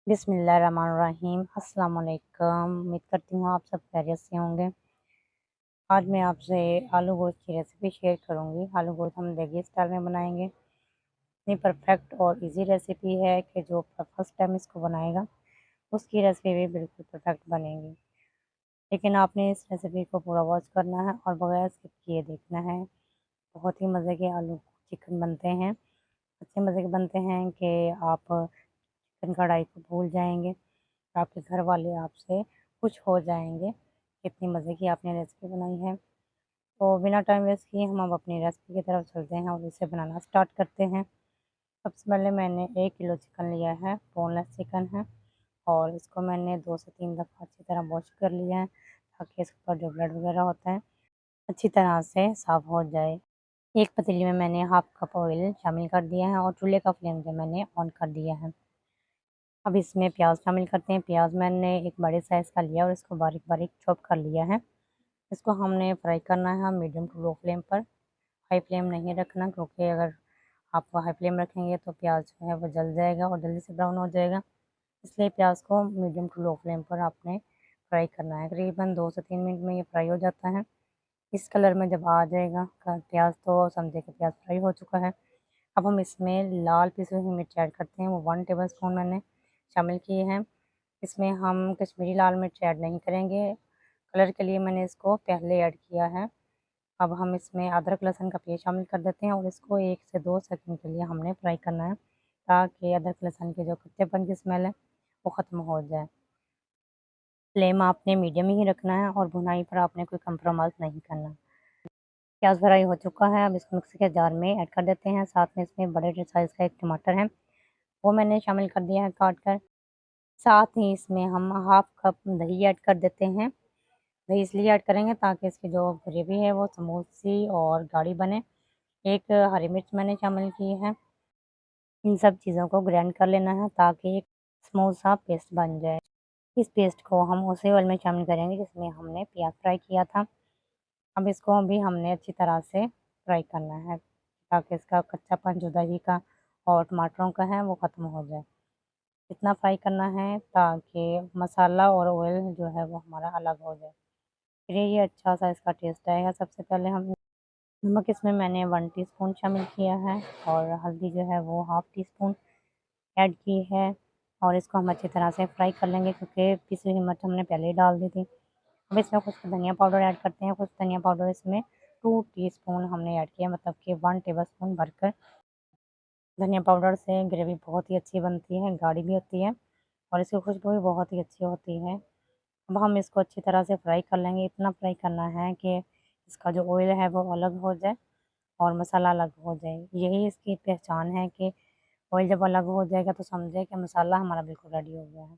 बिस्मिल्लाहिर्रहमानिर्रहीम। अस्सलाम वालेकुम। उम्मीद करती हूँ आप सब खैरियत से होंगे। आज मैं आपसे आलू गोश्त की रेसिपी शेयर करूँगी। आलू गोश्त हम देगी स्टाइल में बनाएंगे। इतनी परफेक्ट और इजी रेसिपी है कि जो फर्स्ट टाइम इसको बनाएगा उसकी रेसिपी भी बिल्कुल परफेक्ट बनेगी। लेकिन आपने इस रेसिपी को पूरा वॉच करना है और बगैर स्किप किए देखना है। बहुत ही मज़े के आलू चिकन बनते हैं। अच्छे मज़े के बनते हैं कि आप चिकन कढ़ाई को भूल जाएंगे। आपके घर वाले आपसे खुश हो जाएंगे। कितनी मज़े की आपने रेसिपी बनाई है। तो बिना टाइम वेस्ट किए हम अब अपनी रेसिपी की तरफ चलते हैं और इसे बनाना स्टार्ट करते हैं। सबसे पहले मैंने 1 किलो चिकन लिया है, बोनलेस चिकन है, और इसको मैंने 2 से 3 दफ़ा अच्छी तरह वॉश कर लिया है ताकि इसके ऊपर जो ब्लड वगैरह होता है अच्छी तरह से साफ़ हो जाए। एक पतीली में मैंने हाफ कप ऑयल शामिल कर दिया है और चूल्हे का फ्लेम जो मैंने ऑन कर दिया है। अब इसमें प्याज शामिल करते हैं। प्याज मैंने एक बड़े साइज़ का लिया और इसको बारीक बारीक चॉप कर लिया है। इसको हमने फ्राई करना है मीडियम टू लो फ्लेम पर। हाई फ्लेम नहीं रखना, क्योंकि अगर आप हाई फ्लेम रखेंगे तो प्याज जो है वो जल जाएगा और जल्दी से ब्राउन हो जाएगा। इसलिए प्याज को मीडियम टू लो फ्लेम पर आपने फ्राई करना है। करीबन 2 से 3 मिनट में ये फ्राई हो जाता है। इस कलर में जब आ जाएगा प्याज तो समझे कि प्याज फ्राई हो चुका है। अब हम इसमें लाल पिसी हुई मिर्च ऐड करते हैं। वो 1 टेबल स्पून मैंने शामिल किए हैं। इसमें हम कश्मीरी लाल मिर्च ऐड नहीं करेंगे, कलर के लिए मैंने इसको पहले ऐड किया है। अब हम इसमें अदरक लहसुन का पेस्ट शामिल कर देते हैं और इसको 1 से 2 सेकंड के लिए हमने फ्राई करना है ताकि अदरक लहसुन के जो कच्चेपन की स्मेल है वो ख़त्म हो जाए। फ्लेम आपने मीडियम ही रखना है और भुनाई पर आपने कोई कंप्रोमाइज़ नहीं करना। प्याज फ्राई हो चुका है। अब इसको मिक्सी के जार में ऐड कर देते हैं। साथ में इसमें बड़े साइज़ का एक टमाटर है, वो मैंने शामिल कर दिया है काट कर। साथ ही इसमें हम हाफ कप दही ऐड कर देते हैं। दही इसलिए ऐड करेंगे ताकि इसकी जो ग्रेवी है वो स्मूथ सी और गाढ़ी बने। एक हरी मिर्च मैंने शामिल की है। इन सब चीज़ों को ग्राइंड कर लेना है ताकि एक स्मूथ सा पेस्ट बन जाए। इस पेस्ट को हम उसी ऑयल में शामिल करेंगे जिसमें हमने प्याज फ्राई किया था। अब इसको भी हमने अच्छी तरह से फ्राई करना है ताकि इसका कच्चापन जो दही का और टमाटरों का है वो ख़त्म हो जाए। इतना फ्राई करना है ताकि मसाला और ऑयल जो है वो हमारा अलग हो जाए। फिर ये अच्छा सा इसका टेस्ट आएगा। सबसे पहले हम नमक इसमें मैंने 1 टीस्पून शामिल किया है और हल्दी जो है वो हाफ़ टी स्पून ऐड की है और इसको हम अच्छी तरह से फ्राई कर लेंगे, क्योंकि पिसी हुई मिर्च हमने पहले ही डाल दी थी। अब इसमें कुछ धनिया पाउडर ऐड करते हैं। कुछ धनिया पाउडर इसमें 2 टीस्पून हमने ऐड किया, मतलब कि 1 टेबलस्पून भरकर। धनिया पाउडर से ग्रेवी बहुत ही अच्छी बनती है, गाढ़ी भी होती है और इसकी खुशबू भी बहुत ही अच्छी होती है। अब हम इसको अच्छी तरह से फ्राई कर लेंगे। इतना फ्राई करना है कि इसका जो ऑयल है वो अलग हो जाए और मसाला अलग हो जाए। यही इसकी पहचान है कि ऑयल जब अलग हो जाएगा तो समझे कि मसाला हमारा बिल्कुल रेडी हो गया है।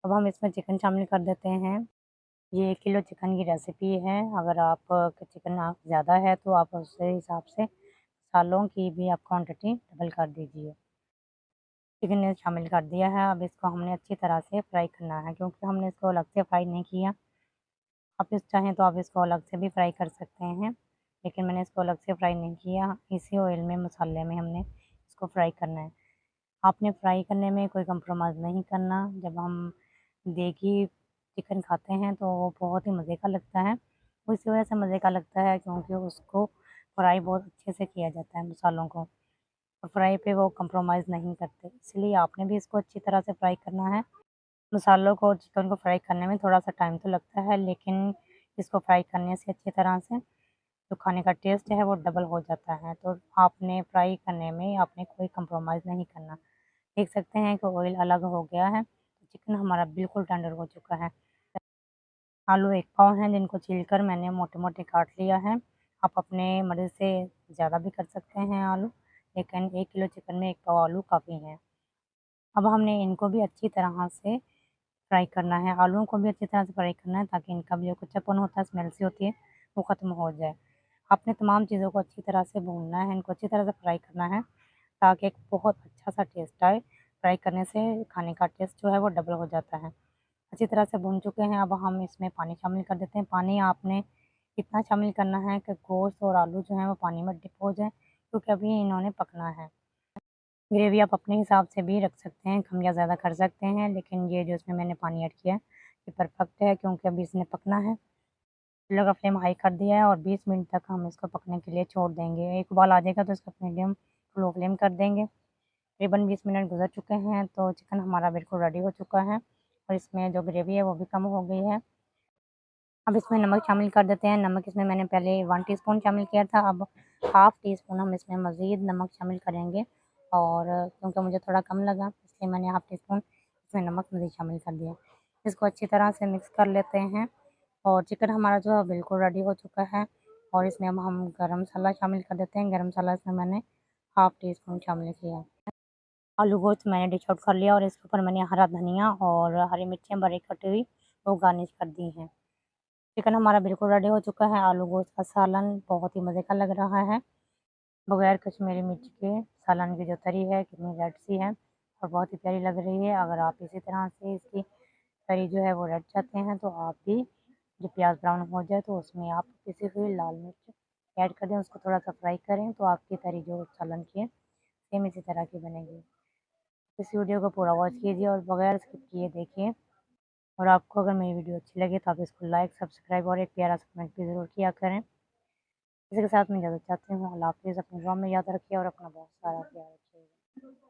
अब हम इसमें चिकन शामिल कर देते हैं। ये 1 किलो चिकन की रेसिपी है। अगर आप चिकन आप ज़्यादा है तो आप उसके हिसाब से मसालों की भी आप क्वांटिटी डबल कर दीजिए। चिकन ने शामिल कर दिया है। अब इसको हमने अच्छी तरह से फ्राई करना है, क्योंकि हमने इसको अलग से फ्राई नहीं किया। आप चाहें तो आप इसको अलग से भी फ्राई कर सकते हैं, लेकिन मैंने इसको अलग से फ्राई नहीं किया। इसी ऑयल में मसाले में हमने इसको फ्राई करना है। आपने फ्राई करने में कोई कंप्रोमाइज़ नहीं करना। जब हम देगी चिकन खाते हैं तो वो बहुत ही मज़े का लगता है। वो इसी वजह से मज़े का लगता है क्योंकि उसको फ्राई बहुत अच्छे से किया जाता है मसालों को, और फ्राई पे वो कंप्रोमाइज़ नहीं करते। इसलिए आपने भी इसको अच्छी तरह से फ्राई करना है। मसालों को और चिकन को फ्राई करने में थोड़ा-सा टाइम तो लगता है, लेकिन इसको फ्राई करने से अच्छी तरह से जो खाने का टेस्ट है वो डबल हो जाता है। तो आपने फ्राई करने में आपने कोई कंप्रोमाइज़ नहीं करना। देख सकते हैं कि ऑयल अलग हो गया है, तो चिकन हमारा बिल्कुल टेंडर हो चुका है। आलू 1 पाव हैं जिनको छीलकर मैंने मोटे-मोटे काट लिया है। आप अपने मर्ज़ी से ज़्यादा भी कर सकते हैं आलू, लेकिन 1 किलो चिकन में 1 पाव आलू काफ़ी हैं। अब हमने इनको भी अच्छी तरह से फ्राई करना है। आलूओं को भी अच्छी तरह से फ्राई करना है ताकि इनका भी जो कच्चापन होता है, स्मेल सी होती है, वो ख़त्म हो जाए। आपने तमाम चीज़ों को अच्छी तरह से भूनना है, इनको अच्छी तरह से फ्राई करना है ताकि एक बहुत अच्छा-सा टेस्ट आए। फ्राई करने से खाने का टेस्ट जो है वो डबल हो जाता है। अच्छी तरह से भून चुके हैं। अब हम इसमें पानी शामिल कर देते हैं। पानी आपने इतना शामिल करना है कि गोश्त और आलू जो हैं वो पानी में डिप हो जाएँ, क्योंकि अभी इन्होंने पकना है। ग्रेवी आप अपने हिसाब से भी रख सकते हैं, कम या ज़्यादा कर सकते हैं, लेकिन ये जो इसमें मैंने पानी ऐड किया है ये परफेक्ट है, क्योंकि अभी इसने पकना है। चूल्हे का फ्लेम हाई कर दिया है और 20 मिनट तक हम इसको पकने के लिए छोड़ देंगे। एक उबाल आ जाएगा तो इसका मीडियम लो फ्लेम कर देंगे। तकरीबन 20 मिनट गुजर चुके हैं तो चिकन हमारा बिल्कुल रेडी हो चुका है और इसमें जो ग्रेवी है वो भी कम हो गई है। अब इसमें नमक शामिल कर देते हैं। नमक इसमें मैंने पहले 1 टीस्पून शामिल किया था, अब हाफ़ टी स्पून हम इसमें मज़ीद नमक शामिल करेंगे और क्योंकि मुझे थोड़ा कम लगा इसलिए मैंने हाफ़ टी स्पून इसमें नमक मज़ीद शामिल कर दिया। इसको अच्छी तरह से मिक्स कर लेते हैं और चिकन हमारा जो है बिल्कुल रेडी हो चुका है और इसमें अब हम गरम मसाला शामिल कर देते हैं। गरम मसाला इसमें मैंने हाफ़ टी स्पून शामिल किया। आलू गोश्त मैंने डिश आउट कर लिया और इसके ऊपर मैंने हरा धनिया और हरी मिर्चें बारीक कटी हुई वो गार्निश कर दी हैं। चिकन हमारा बिल्कुल रेडी हो चुका है। आलू गोश्त का सालन बहुत ही मज़े का लग रहा है। बगैर कश्मीरी मिर्च के सालन की जो तरी है कितनी रेड सी है और बहुत ही प्यारी लग रही है। अगर आप इसी तरह से इसकी तरी जो है वो रेड चाहते हैं तो आप भी जब प्याज ब्राउन हो जाए तो उसमें आप पिसी हुई लाल मिर्च ऐड कर दें, उसको थोड़ा सा फ्राई करें तो आपकी तरी जो सालन की है सेम इसी तरह की बनेगी। इस वीडियो को पूरा वॉच कीजिए और बगैर स्किप किए देखिए और आपको अगर मेरी वीडियो अच्छी लगे तो आप इसको लाइक, सब्सक्राइब और एक प्यारा सा कमेंट भी ज़रूर किया करें। इसी के साथ मैं इजाज़त चाहती हूँ। अल्लाह हाफ़िज़। अपनी दुआ में याद रखिए और अपना बहुत सारा ख्याल रखिएगा।